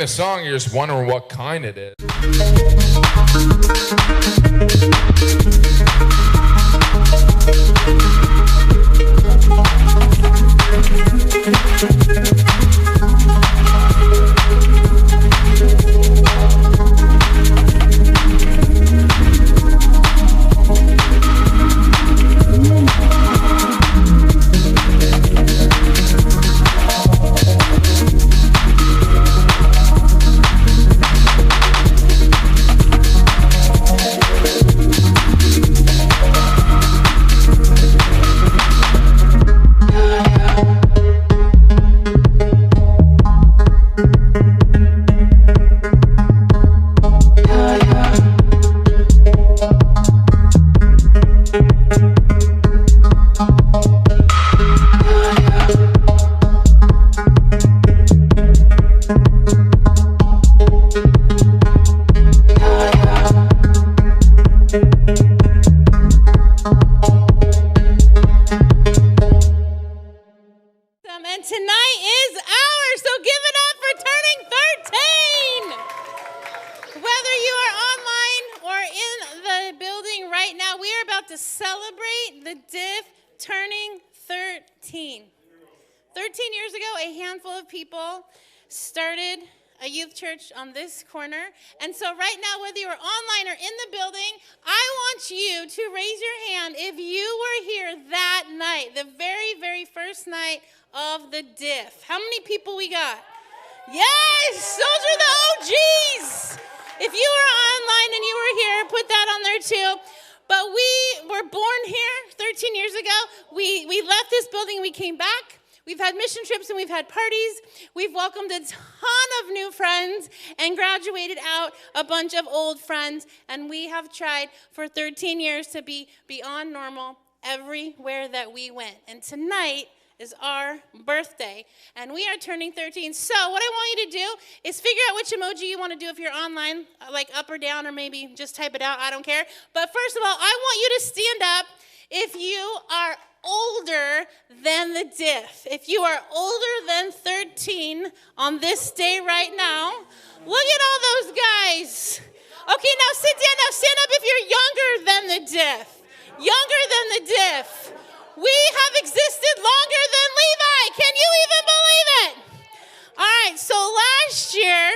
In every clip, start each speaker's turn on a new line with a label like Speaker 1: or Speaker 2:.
Speaker 1: a song, you're just wondering what kind it is.
Speaker 2: celebrate the Diff turning 13. 13 years ago, a handful of people started a youth church on this corner. And so right now, whether you're online or in the building, I want you to raise your hand if you were here that night, the very, very first night of the Diff. How many people we got? Yes, those are the OGs. If you were online and you were here, put that on there too. But we were born here 13 years ago. We left this building and we came back. We've had mission trips and we've had parties. We've welcomed a ton of new friends and graduated out a bunch of old friends. And we have tried for 13 years to be beyond normal everywhere that we went. And tonight is our birthday, and we are turning 13. So what I want you to do is figure out which emoji you want to do if you're online, like up or down, or maybe just type it out. I don't care. But first of all, I want you to stand up if you are older than the Diff. If you are older than 13 on this day right now, look at all those guys. Okay, now sit down. Now stand up if you're younger than the Diff. Younger than the Diff. We have existed longer than Levi. Can you even believe it? All right, so last year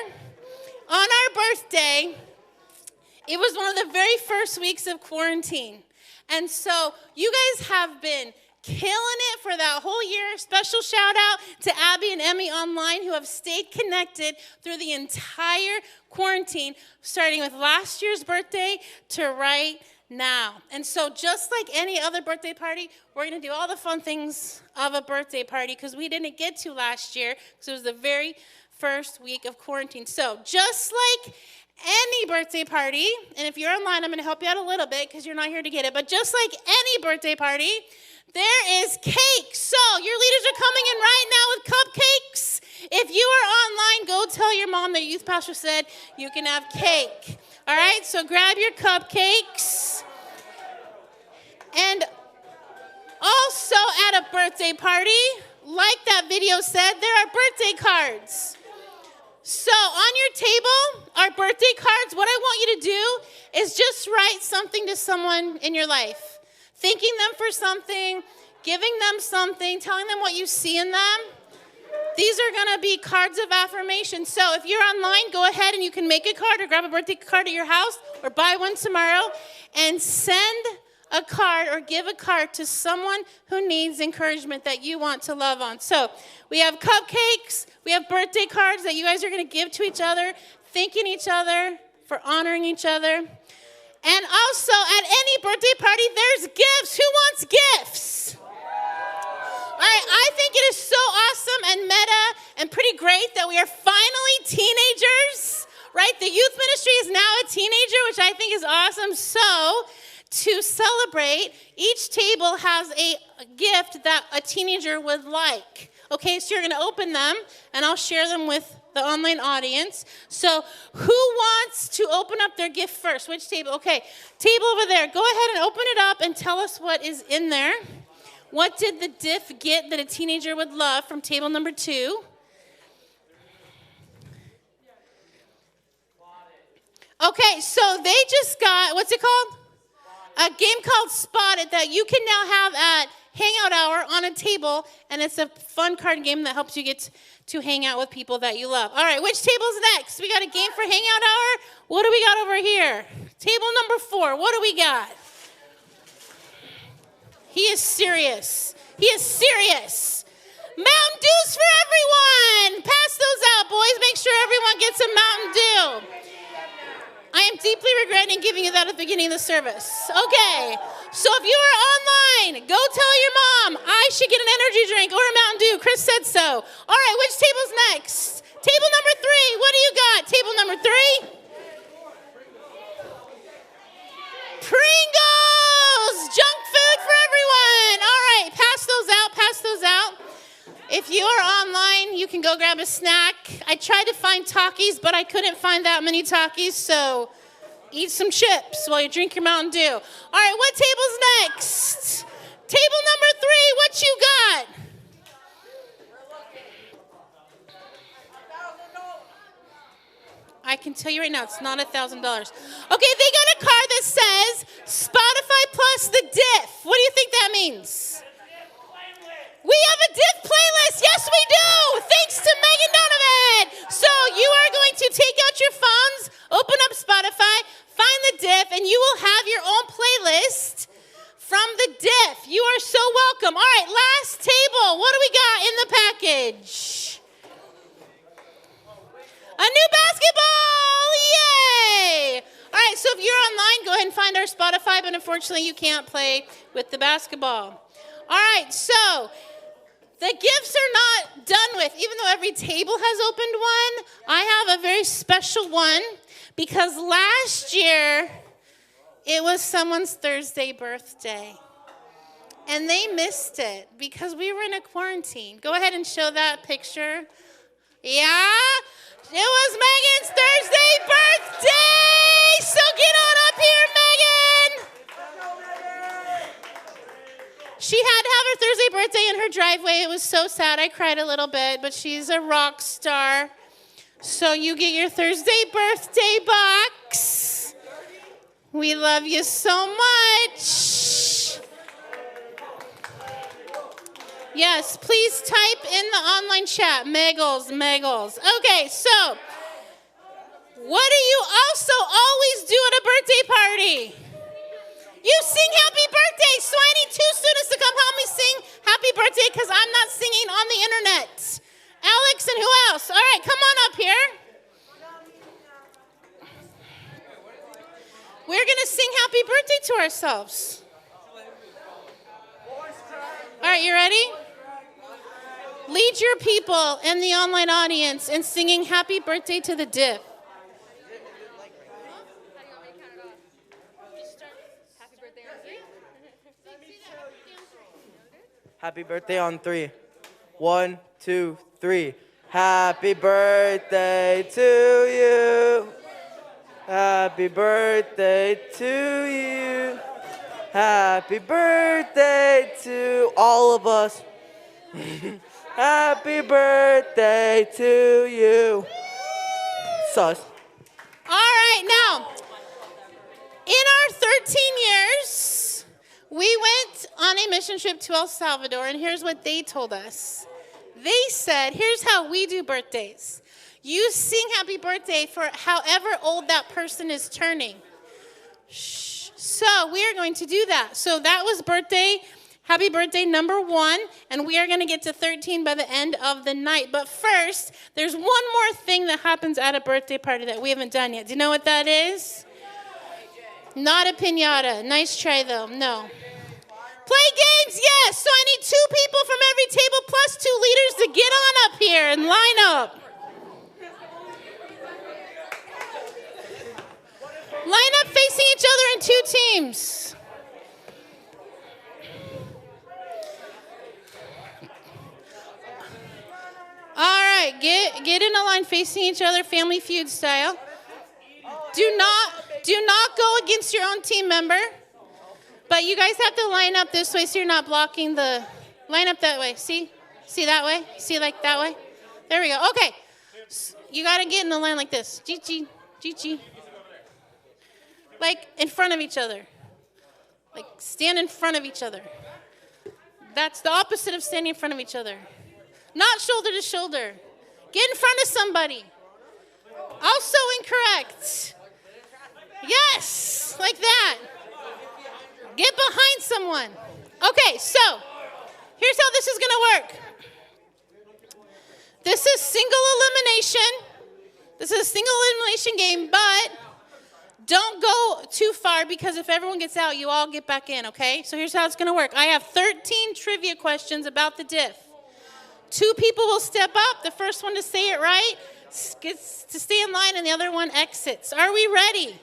Speaker 2: on our birthday, it was one of the very first weeks of quarantine. And so you guys have been killing it for that whole year. Special shout out to Abby and Emmy online who have stayed connected through the entire quarantine, starting with last year's birthday to right now. And so just like any other birthday party, we're going to do all the fun things of a birthday party because we didn't get to last year because it was the very first week of quarantine. So just like any birthday party, and if you're online, I'm going to help you out a little bit because you're not here to get it, but just like any birthday party, there is cake. So your leaders are coming in right now with cupcakes. If you are online, go tell your mom that your youth pastor said you can have cake. All right, so grab your cupcakes. And also at a birthday party, like that video said, there are birthday cards. So on your table are birthday cards. What I want you to do is just write something to someone in your life. Thanking them for something, giving them something, telling them what you see in them. These are going to be cards of affirmation. So if you're online, go ahead and you can make a card or grab a birthday card at your house or buy one tomorrow and send a card or give a card to someone who needs encouragement that you want to love on. So we have cupcakes. We have birthday cards that you guys are going to give to each other, thanking each other for honoring each other. And also at any birthday party, there's gifts. Who wants gifts? All right, I think it is so awesome and meta and pretty great that we are finally teenagers, right? The youth ministry is now a teenager, which I think is awesome. So to celebrate, each table has a gift that a teenager would like. Okay, so you're going to open them, and I'll share them with the online audience. So who wants to open up their gift first? Which table? Okay, table over there. Go ahead and open it up and tell us what is in there. What did the Diff get that a teenager would love from table number 2? Okay, so they just got, what's it called? A game called Spot It that you can now have at Hangout Hour on a table, and it's a fun card game that helps you get to hang out with people that you love. All right, which table's next? We got a game for Hangout Hour. What do we got over here? Table number 4. What do we got? He is serious. He is serious. Mountain Dews for everyone. Pass those out, boys. Make sure everyone gets a Mountain Dew. I am deeply regretting giving you that at the beginning of the service. Okay, so if you are online, go tell your mom I should get an energy drink or a Mountain Dew. Chris said so. All right, which table's next? Table number 3. What do you got? Table number 3? Pringles! Junk food for everyone. All right, pass those out, pass those out. If you are online, you can go grab a snack. I tried to find Takis, but I couldn't find that many Takis, so eat some chips while you drink your Mountain Dew. All right, what table's next? Table number 3, what you got? I can tell you right now, it's not $1,000. Okay, they got a card that says Spotify plus the Diff. What do you think that means? We have a Diff playlist. Yes, we do. Thanks to Megan Donovan. So you are going to take out your phones, open up Spotify, find the Diff, and you will have your own playlist from the Diff. You are so welcome. All right, last table. What do we got in the package? A new basketball! Yay! All right, so if you're online, go ahead and find our Spotify, but unfortunately you can't play with the basketball. All right, so the gifts are not done with. Even though every table has opened one, I have a very special one because last year it was someone's Thursday birthday. And they missed it because we were in a quarantine. Go ahead and show that picture. Yeah? It was Megan's Thursday birthday! So get on up here, Megan! She had to have her Thursday birthday in her driveway. It was so sad. I cried a little bit, but she's a rock star. So you get your Thursday birthday box. We love you so much. Yes, please type in the online chat, Meggles. Okay, so what do you also always do at a birthday party? You sing happy birthday, so I need 2 students to come help me sing happy birthday because I'm not singing on the internet. Alex and who else? All right, come on up here. We're going to sing happy birthday to ourselves. All right, you ready? Lead your people and the online audience in singing happy birthday to the Diff.
Speaker 3: Happy birthday on 3. 1, 2, 3. Happy birthday to you. Happy birthday to you. Happy birthday to all of us. Happy birthday to you. Sus.
Speaker 2: All right, now, in our 13 years, we went on a mission trip to El Salvador, and here's what they told us. They said, here's how we do birthdays. You sing happy birthday for however old that person is turning. Shh. So we are going to do that. So that was happy birthday number 1, and we are going to get to 13 by the end of the night. But first, there's one more thing that happens at a birthday party that we haven't done yet. Do you know what that is? Not a piñata. Nice try, though. No. Play games, yes. So I need 2 people from every table plus 2 leaders to get on up here and line up. Line up facing each other in 2 teams. All right, get in a line facing each other, Family Feud style. Do not go against your own team member. But you guys have to line up this way so you're not blocking the... Line up that way. See? See that way? See like that way? There we go. Okay. You got to get in the line like this. Gigi. like in front of each other. Like stand in front of each other. That's the opposite of standing in front of each other. Not shoulder to shoulder. Get in front of somebody. Also incorrect. Yes, like that. Get behind someone. Okay, so here's how this is going to work. This is single elimination. This is a single elimination game, but don't go too far because if everyone gets out, you all get back in, okay? So here's how it's going to work. I have 13 trivia questions about the Diff. 2 people will step up. The first one to say it right gets to stay in line, and the other one exits. Are we ready?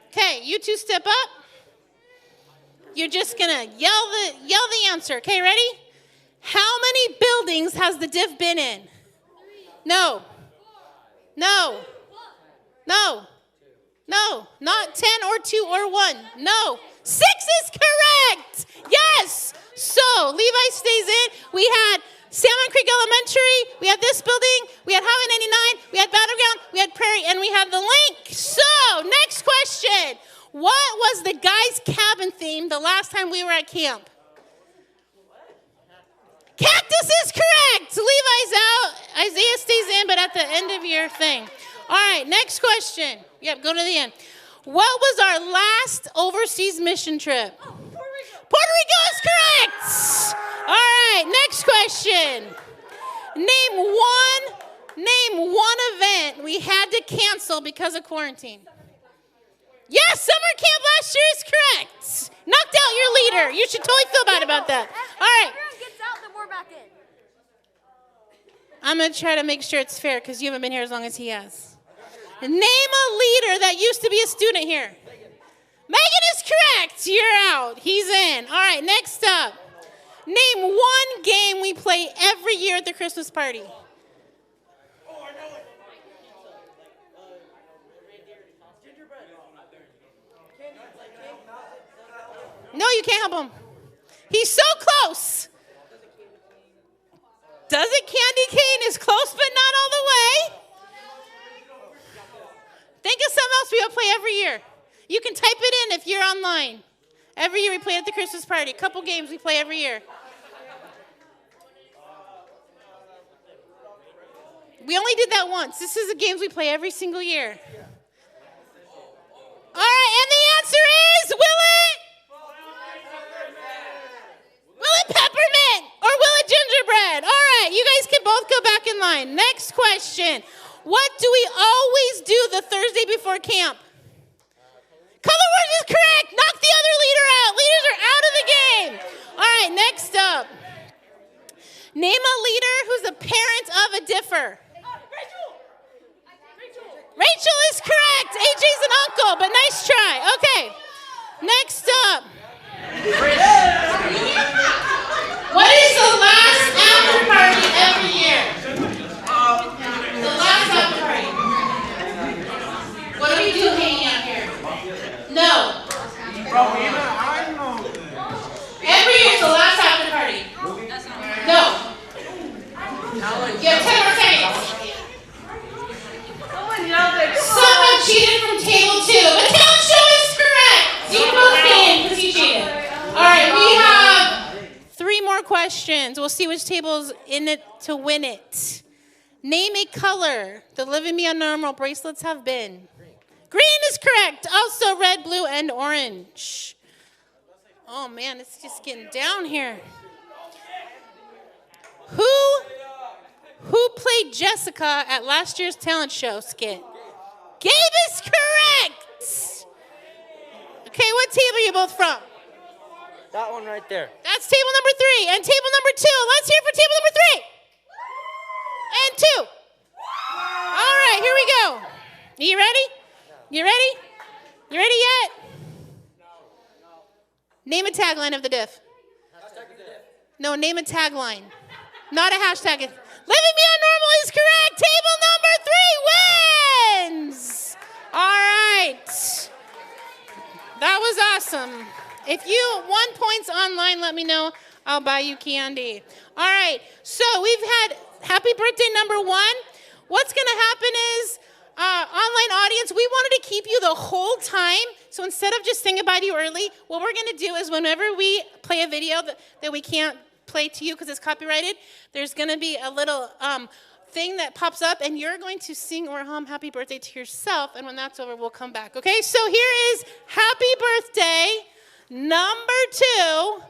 Speaker 2: Okay, you 2 step up. You're just going to yell the answer. Okay, ready? How many buildings has the Diff been in? No. No. No. No. Not 10 or 2 or 1. No. 6 is correct. Yes. So Levi stays in. We had Salmon Creek Elementary. We had this building. We had Highway 99. We had Battleground. We had Prairie. And we had the link. So next question. What was the guys' cabin theme the last time we were at camp? Cactus is correct. Levi's out. Isaiah stays in, but at the end of your thing. All right, next question. Yep, go to the end. What was our last overseas mission trip? Puerto Rico is correct. All right, next question. Name one event we had to cancel because of quarantine. Yes, summer camp last year is correct. Knocked out your leader. You should totally feel bad about that. All right.
Speaker 4: Everyone gets out, then we're back in.
Speaker 2: I'm going to try to make sure it's fair because you haven't been here as long as he has. Name a leader that used to be a student here. Megan is correct. You're out. He's in. All right, next up. Name one game we play every year at the Christmas party. No, you can't help him. He's so close. Doesn't Candy cane is close, but not all the way? Think of something else we will play every year. You can type it in if you're online. Every year we play at the Christmas party. A couple games we play every year. We only did that once. This is the games we play every single year. All right, and the answer is, will it peppermint or will it gingerbread? All right, you guys can both go back in line. Next question. What do we always do the Thursday before camp? Color words is correct. Knock the other leader out. Leaders are out of the game. All right, next up. Name a leader who's the parent of a differ. Rachel is correct. AJ's an uncle, but nice try. Okay, next up. What is the last after party every year? The last after party. What do we do hanging out here? No. Every year is the last after party. No. You have 10 more seconds. Someone cheated from table 2. But talent show is correct. You can both stay in because you cheated. All right, we have 3 more questions. We'll see which table's in it to win it. Name a color the Living Beyond Normal bracelets have been. Green is correct. Also red, blue, and orange. Oh, man, it's just getting down here. Who played Jessica at last year's talent show skit? Gabe is correct. Okay, what table are you both from?
Speaker 3: That one right there.
Speaker 2: That's table number 3 and table number 2. Let's hear it for table number 3. And 2. All right, here we go. Are you ready? You ready? You ready yet? Name a tagline of the Diff. No, name a tagline. Not a hashtag. Living Beyond Normal is correct. Table number 3 wins. All right. That was awesome. If you won points online, let me know. I'll buy you candy. All right. So we've had happy birthday number 1. What's going to happen is online audience, we wanted to keep you the whole time. So instead of just saying goodbye to you early, what we're going to do is whenever we play a video that we can't play to you because it's copyrighted, there's going to be a little thing that pops up, and you're going to sing or hum happy birthday to yourself, and when that's over, we'll come back. Okay, so here is happy birthday number 2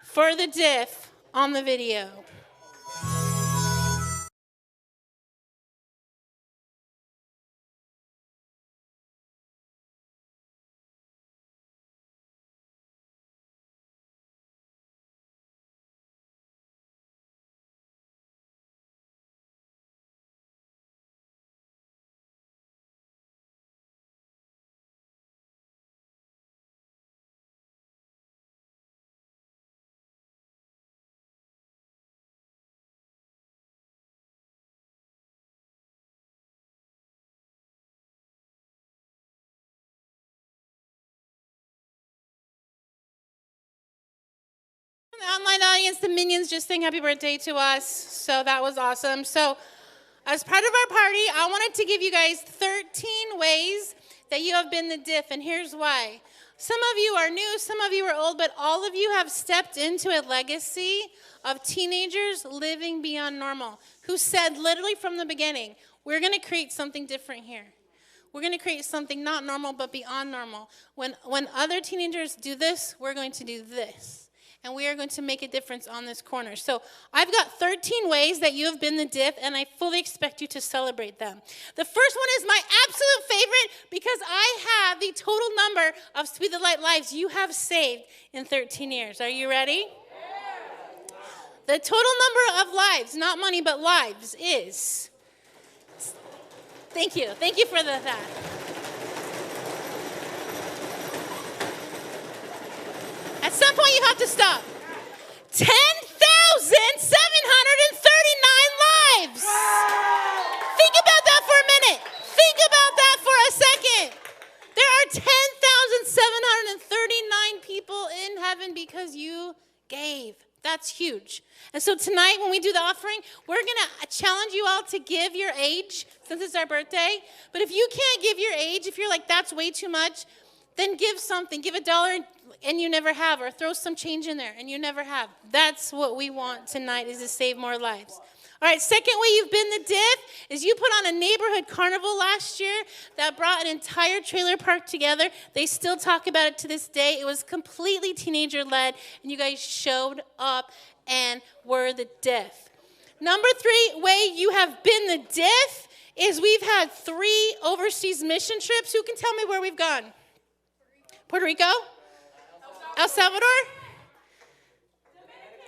Speaker 2: for the Diff on the video. The online audience, the minions just sang happy birthday to us, so that was awesome. So as part of our party, I wanted to give you guys 13 ways that you have been the Diff, and here's why. Some of you are new, some of you are old, but all of you have stepped into a legacy of teenagers living beyond normal, who said literally from the beginning, we're going to create something different here. We're going to create something not normal, but beyond normal. When other teenagers do this, we're going to do this. And we are going to make a difference on this corner. So I've got 13 ways that you have been the Diff, and I fully expect you to celebrate them. The first one is my absolute favorite because I have the total number of Speed the Light lives you have saved in 13 years. Are you ready? The total number of lives, not money, but lives, is... Thank you. Thank you for that. At some point, you have to stop. 10,739 lives. Think about that for a minute. Think about that for a second. There are 10,739 people in heaven because you gave. That's huge. And so tonight, when we do the offering, we're going to challenge you all to give your age, since it's our birthday. But if you can't give your age, if you're like, that's way too much, then give something. Give $1 and you never have, or throw some change in there and you never have. That's what we want tonight, is to save more lives. All right, second way you've been the Diff is you put on a neighborhood carnival last year that brought an entire trailer park together. They still talk about it to this day. It was completely teenager-led, and you guys showed up and were the Diff. Number 3 way you have been the Diff is we've had 3 overseas mission trips. Who can tell me where we've gone? Puerto Rico? El Salvador?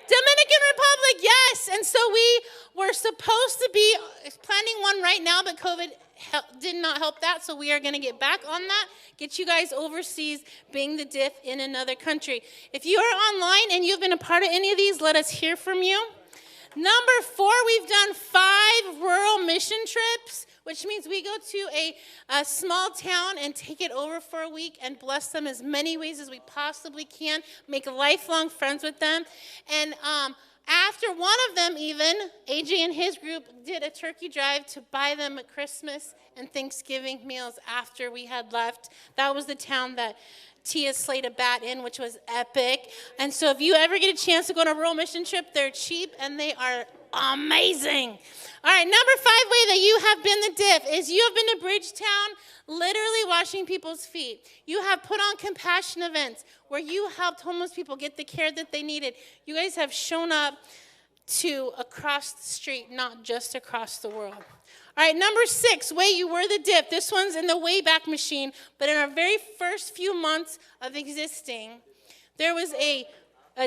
Speaker 2: Dominican Republic, yes. And so we were supposed to be planning one right now, but COVID did not help that. So we are going to get back on that, get you guys overseas being the Diff in another country. If you are online and you've been a part of any of these, let us hear from you. Number 4, we've done 5 rural mission trips, which means we go to a small town and take it over for a week and bless them as many ways as we possibly can, make lifelong friends with them. And after one of them even, AJ and his group did a turkey drive to buy them Christmas and Thanksgiving meals after we had left. That was the town that Tia slayed a bat in, which was epic. And so if you ever get a chance to go on a rural mission trip, they're cheap and they are amazing. All right, number 5 way that you have been the Diff is you have been to Bridgetown, literally washing people's feet. You have put on compassion events where you helped homeless people get the care that they needed. You guys have shown up to across the street, not just across the world. All right, number 6 way you were the Diff. This one's in the Wayback Machine, but in our very first few months of existing, there was a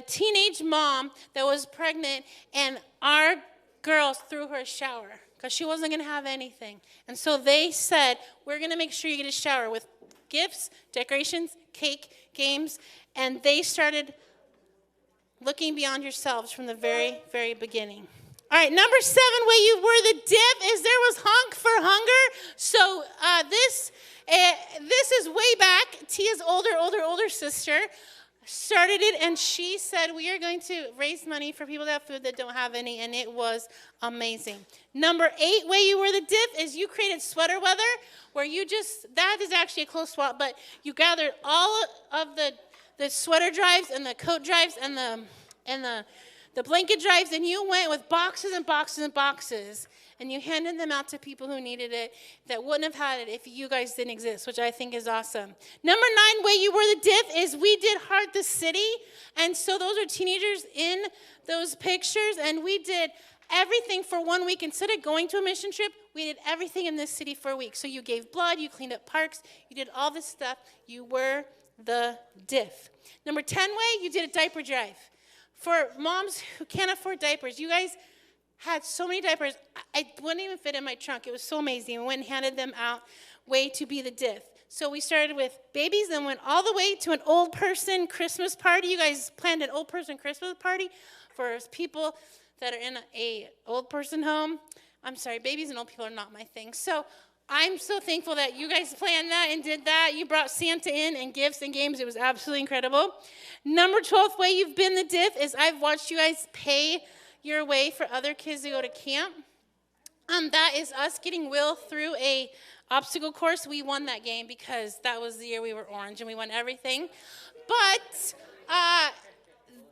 Speaker 2: teenage mom that was pregnant, and our girls threw her a shower because she wasn't going to have anything. And so they said, we're going to make sure you get a shower with gifts, decorations, cake, games, and they started looking beyond yourselves from the very, very beginning. All right, number 7 way you were the Diff is there was honk for hunger. So this is way back. Tia's older sister started it, and she said, we are going to raise money for people that have food that don't have any, and it was amazing. Number 8 way you wore the Diff is you created sweater weather, where that is actually a close swap, but you gathered all of the sweater drives and the coat drives and the blanket drives, and you went with boxes and boxes and boxes, and you handed them out to people who needed it that wouldn't have had it if you guys didn't exist, which I think is awesome. Number 9 way you wore the Diff is we did Heart the City, and so those are teenagers in those pictures, and we did everything for 1 week. Instead of going to a mission trip, we did everything in this city for a week. So you gave blood, you cleaned up parks, you did all this stuff. You were the Diff. Number 10 way, you did a diaper drive. For moms who can't afford diapers, you guys had so many diapers, I wouldn't even fit in my trunk. It was so amazing. We went and handed them out way to be the Diff. So we started with babies, then went all the way to an old person Christmas party. You guys planned an old person Christmas party for people that are in a old person home. I'm sorry, babies and old people are not my thing. So I'm so thankful that you guys planned that and did that. You brought Santa in and gifts and games. It was absolutely incredible. Number 12 way you've been the Diff is I've watched you guys pay your way for other kids to go to camp. That is us getting Will through a obstacle course. We won that game because that was the year we were orange and we won everything. But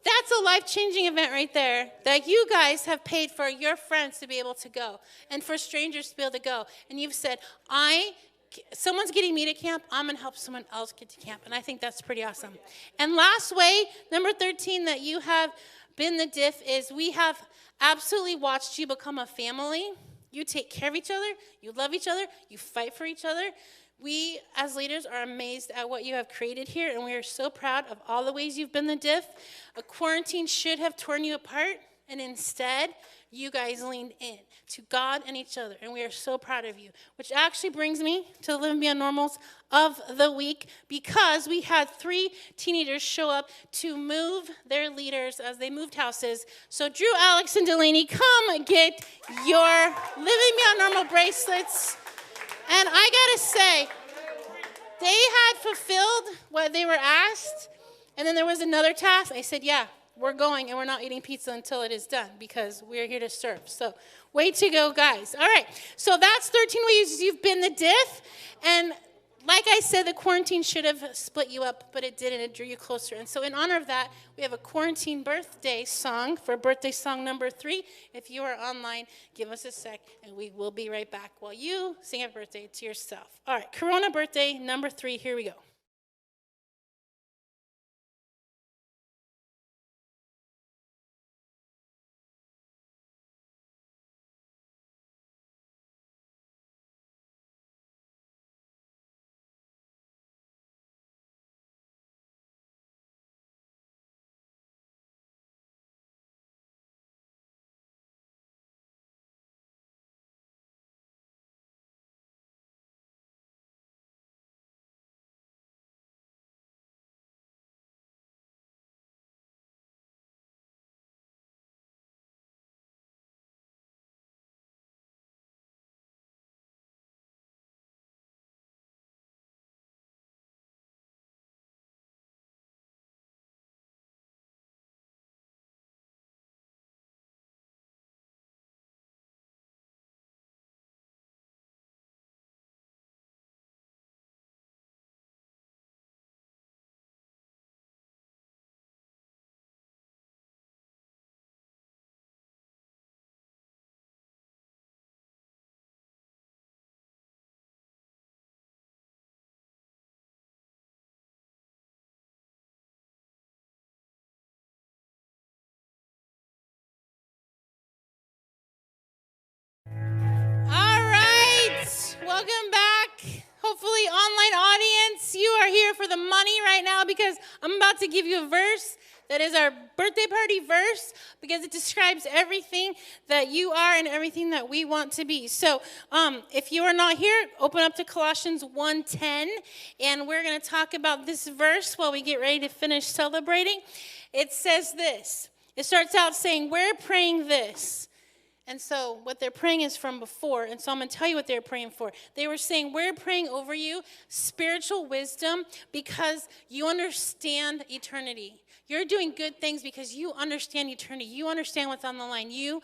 Speaker 2: that's a life-changing event right there that you guys have paid for your friends to be able to go and for strangers to be able to go. And you've said, someone's getting me to camp, I'm going to help someone else get to camp. And I think that's pretty awesome. And last way, number 13, that you have been the Diff is we have absolutely watched you become a family. You take care of each other. You love each other. You fight for each other. We, as leaders, are amazed at what you have created here, and we are so proud of all the ways you've been the Diff. A quarantine should have torn you apart, and instead, you guys leaned in to God and each other, and we are so proud of you. Which actually brings me to the Living Beyond Normals of the week, because we had 3 teenagers show up to move their leaders as they moved houses. So Drew, Alex, and Delaney, come get your Living Beyond Normal bracelets. And I gotta say, they had fulfilled what they were asked, and then there was another task. I said, yeah, we're going, and we're not eating pizza until it is done, because we're here to serve. So way to go, guys. All right, so that's 13 ways you've been the Diff, and like I said, the quarantine should have split you up, but it didn't. It drew you closer. And so in honor of that, we have a quarantine birthday song for birthday song number 3. If you are online, give us a sec, and we will be right back while you sing happy birthday to yourself. All right, Corona birthday number 3. Here we go. Welcome back. Hopefully, online audience, you are here for the money right now, because I'm about to give you a verse that is our birthday party verse, because it describes everything that you are and everything that we want to be. So if you are not here, open up to Colossians 1:10, and we're going to talk about this verse while we get ready to finish celebrating. It says this. It starts out saying, we're praying this. And so what they're praying is from before. And so I'm going to tell you what they were praying for. They were saying, we're praying over you spiritual wisdom because you understand eternity. You're doing good things because you understand eternity. You understand what's on the line. You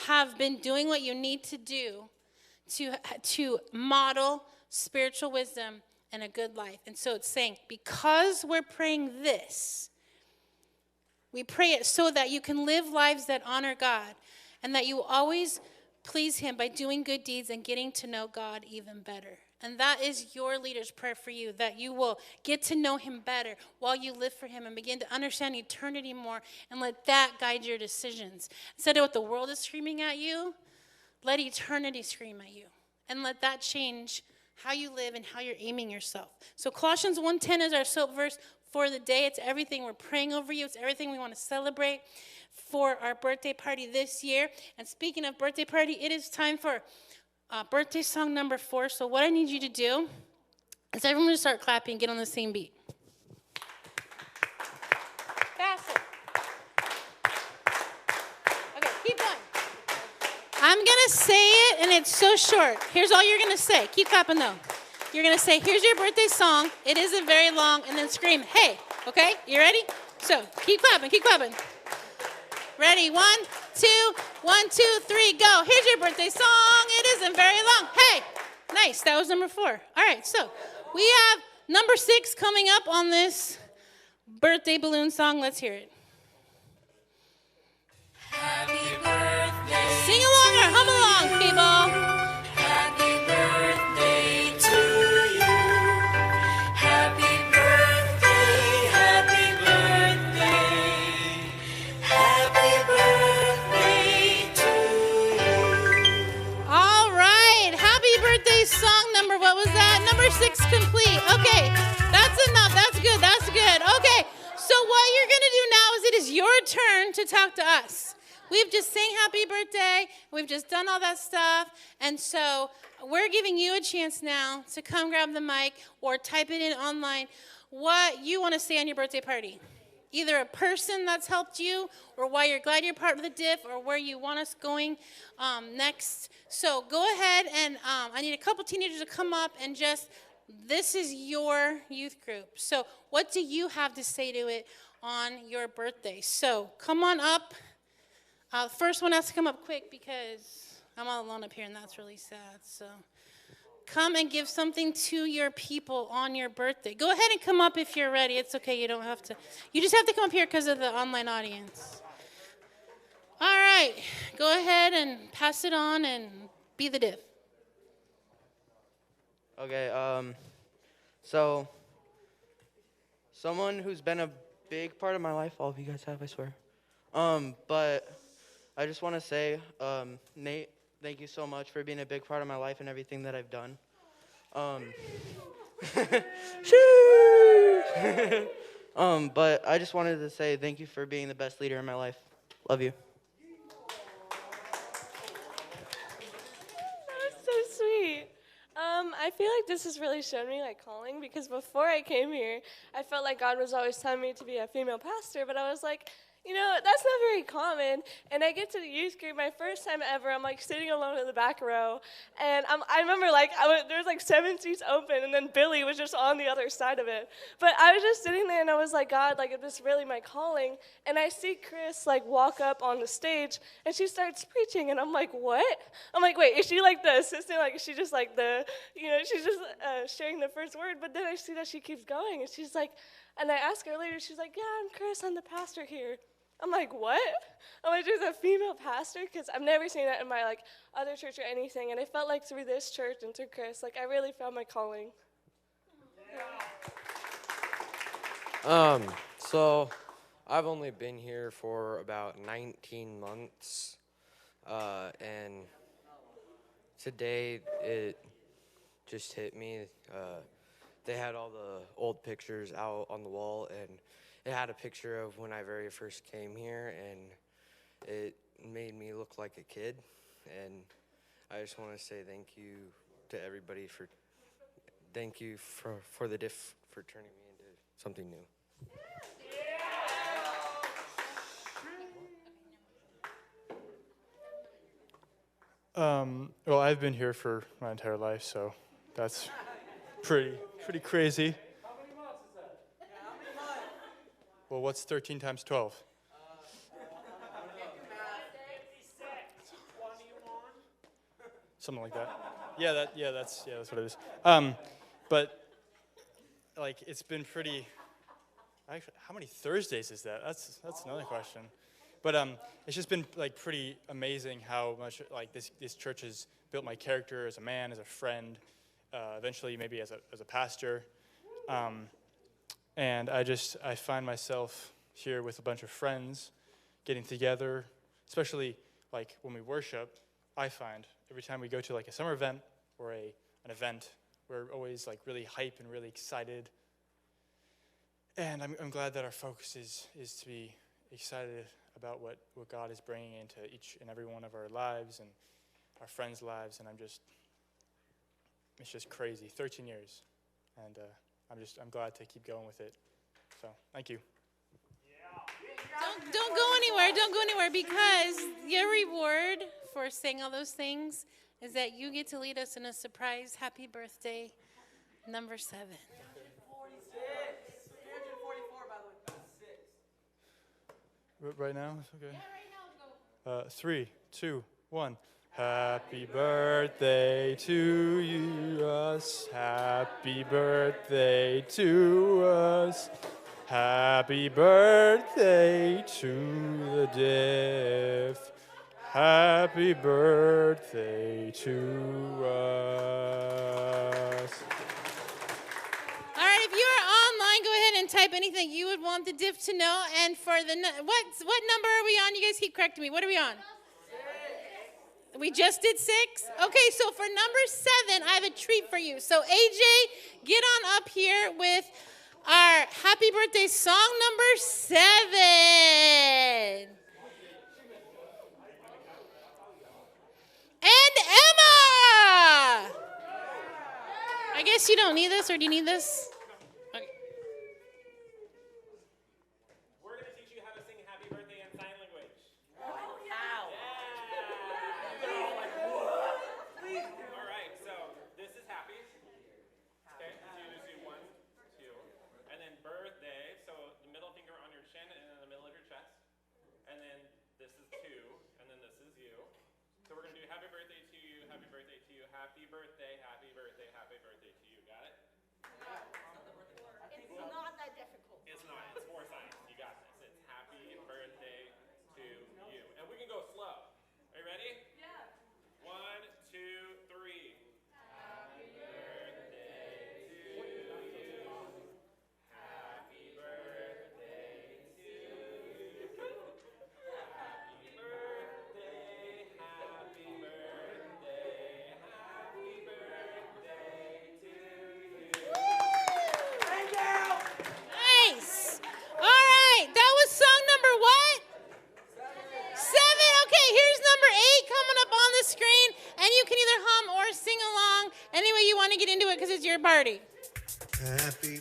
Speaker 2: have been doing what you need to do to model spiritual wisdom and a good life. And so it's saying, because we're praying this, we pray it so that you can live lives that honor God and that you will always please him by doing good deeds and getting to know God even better. And that is your leader's prayer for you, that you will get to know him better while you live for him and begin to understand eternity more and let that guide your decisions. Instead of what the world is screaming at you, let eternity scream at you. And let that change how you live and how you're aiming yourself. So Colossians 1:10 is our soap verse for the day. It's everything we're praying over you. It's everything we want to celebrate for our birthday party this year. And speaking of birthday party, it is time for birthday song number 4. So what I need you to do is everyone to start clapping and get on the same beat. Faster. Okay, keep going. I'm going to say it, and it's so short. Here's all you're going to say. Keep clapping, though. You're going to say, here's your birthday song. It isn't very long, and then scream, hey. Okay? You ready? So keep clapping, keep clapping. Ready? 1, 2, 1, 2, 3, go. Here's your birthday song. It isn't very long. Hey. Nice. That was number 4. All right. So we have number 6 coming up on this birthday balloon song. Let's hear it.
Speaker 5: Happy birthday.
Speaker 2: Sing along or hum along, people.
Speaker 5: Happy birthday to you. Happy birthday. Happy birthday. Happy birthday to you.
Speaker 2: All right. Happy birthday song number, what was that? Number 6 complete. Okay. That's enough. That's good. That's good. Okay. So what you're going to do now is it is your turn to talk to us. We've just sang happy birthday. We've just done all that stuff. And so we're giving you a chance now to come grab the mic or type it in online what you want to say on your birthday party. Either a person that's helped you or why you're glad you're part of the Diff or where you want us going next. So go ahead and I need a couple teenagers to come up and just, this is your youth group. So what do you have to say to it on your birthday? So come on up. The first one has to come up quick because I'm all alone up here, and that's really sad. So come and give something to your people on your birthday. Go ahead and come up if you're ready. It's okay. You don't have to. You just have to come up here because of the online audience. All right. Go ahead and pass it on and be the Diff.
Speaker 3: Okay, so someone who's been a big part of my life, all of you guys have, I swear. But I just want to say, Nate, thank you so much for being a big part of my life and everything that I've done. But I just wanted to say thank you for being the best leader in my life. Love you.
Speaker 6: That's so sweet. I feel like this has really shown me like calling because before I came here, I felt like God was always telling me to be a female pastor, but I was like, you know, that's not very common. And I get to the youth group, my first time ever, I'm like sitting alone in the back row. And I remember like, there was like 7 seats open and then Billy was just on the other side of it. But I was just sitting there and I was like, God, like, is this really my calling? And I see Kris like walk up on the stage and she starts preaching and I'm like, what? I'm like, wait, is she like the assistant? Like, is she just like the, you know, she's just sharing the first word. But then I see that she keeps going and she's like, and I ask her later, she's like, yeah, I'm Kris, I'm the pastor here. I'm like, what? I'm like, there's a female pastor? Because I've never seen that in my, like, other church or anything. And I felt like through this church and through Kris, like, I really found my calling.
Speaker 7: So I've only been here for about 19 months. And today it just hit me. They had all the old pictures out on the wall, and it had a picture of when I very first came here, and it made me look like a kid. And I just want to say thank you to everybody thank you for the Diff for turning me into something new.
Speaker 8: Well, I've been here for my entire life, so that's pretty crazy. How many months is that? Yeah, how many months? Well, what's 13 times 12? Something like that. That's what it is. But like it's been pretty. Actually, how many Thursdays is that? That's another question. But it's just been like pretty amazing how much like this church has built my character as a man, as a friend, eventually maybe as a pastor. And I find myself here with a bunch of friends, getting together, especially like when we worship. I find every time we go to like a summer event or an event, we're always like really hype and really excited. And I'm glad that our focus is to be excited about what God is bringing into each and every one of our lives and our friends' lives. And it's just crazy. 13 years, and I'm glad to keep going with it. So thank you.
Speaker 2: Don't go anywhere. Don't go anywhere, because your reward for saying all those things is that you get to lead us in a surprise happy birthday number 7.
Speaker 3: 344, by the way.
Speaker 8: Right now? Okay.
Speaker 2: Yeah, right now, go.
Speaker 8: 3, 2, 1. Happy birthday to you, us. Happy birthday to us. Happy birthday to the Diff. Happy birthday to us.
Speaker 2: All right, if you are online, go ahead and type anything you would want the Diff to know. And for what number are we on? You guys keep correcting me. What are we on? 6. We just did 6? Okay, so for number 7, I have a treat for you. So AJ, get on up here with our happy birthday song number 7. And Emma! I guess you don't need this, or do you need this? Okay.
Speaker 9: We're going to teach you how to sing happy birthday in sign language. All right, so this is happy. Okay, so you just do 1, 2, and then birthday. So the middle finger on your chin and in the middle of your chest. And then this is 2, and then this is you. So we're going to do happy birthday to you, happy birthday to you, happy birthday, happy birthday, happy birthday to you. Got it?
Speaker 4: It's not that difficult.
Speaker 9: It's not. It's 4 signs. You got this. It's happy birthday to you. And we can go slow. Are you ready? Yeah. 1, 2, 3. Happy birthday to you. Happy birthday to you. Happy birthday. Happy birthday. Happy birthday to you.
Speaker 2: Nice. All right, that was song number what? 7. Okay, here's number 8 coming up on the screen, and you can either hum or sing along any way you want to get into it because it's your party.
Speaker 10: Happy